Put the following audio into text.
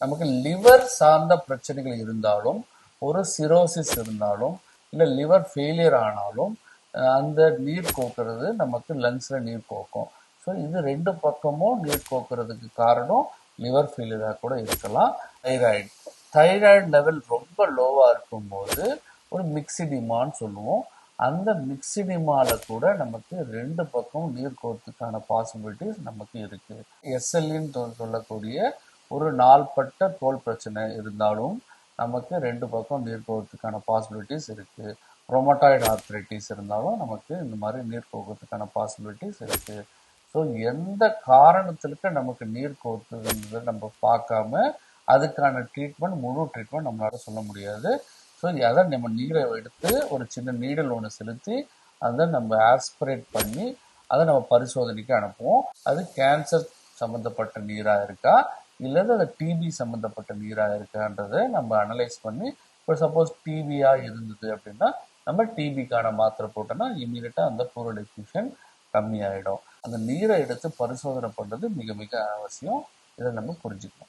நமக்கு லிவர் சார்ந்த பிரச்சனைகள் இருந்தாலும், ஒரு சிரோசிஸ் இருந்தாலும், இல்லை லிவர் ஃபெயிலியர் ஆனாலும் அந்த நீர் கோக்குறது நமக்கு லங்ஸில் நீர் கோக்கும். ஸோ இது ரெண்டு பக்கமும் நீர் கோக்குறதுக்கு காரணம் லிவர் ஃபெயிலியராக கூட இருக்கலாம். தைராய்டு தைராய்டு லெவல் ரொம்ப லோவாக இருக்கும்போது ஒரு மிக்சிடிமான்னு சொல்லுவோம். அந்த மிக்சிடிமால கூட நமக்கு ரெண்டு பக்கம் நீர் கோர்த்துக்கான பாசிபிலிட்டிஸ் நமக்கு இருக்கு. எஸ்எல்இன்னு சொல்லக்கூடிய ஒரு நாள்பட்ட தோல் பிரச்சனை இருந்தாலும் நமக்கு ரெண்டு பக்கம் நீர் கோர்த்துக்கான பாசிபிலிட்டிஸ் இருக்கு. ரொமட்டாய்டு ஆர்த்ரைட்டிஸ் இருந்தாலும் நமக்கு இந்த மாதிரி நீர் கோர்க்கறதுக்கான பாசிபிலிட்டிஸ் இருக்கு. ஸோ எந்த காரணத்திற்கு நமக்கு நீர் கோர்த்துன்றதை நம்ம பார்க்காம அதுக்கான ட்ரீட்மெண்ட், முழு ட்ரீட்மெண்ட் நம்மளால சொல்ல முடியாது. ஸோ அதை நம்ம நீரை எடுத்து ஒரு சின்ன நீடல் ஒன்று செலுத்தி அதை நம்ம ஆஸ்பிரேட் பண்ணி அதை நம்ம பரிசோதனைக்கு அனுப்புவோம். அது கேன்சர் சம்மந்தப்பட்ட நீராக இருக்கா இல்லது அது டிபி சம்மந்தப்பட்ட நீராக இருக்கான்றதை நம்ம அனலைஸ் பண்ணி, இப்போ சப்போஸ் டிபியாக இருந்தது அப்படின்னா நம்ம டிபிக்கான மாத்திரை போட்டோம்னா இமீடியட்டாக அந்த ஃப்ளூரோடெஃபியூஷன் கம்மியாயிடும். அந்த நீரை எடுத்து பரிசோதனை பண்ணுறது மிக மிக அவசியம். இதை நம்ம புரிஞ்சுக்கணும்.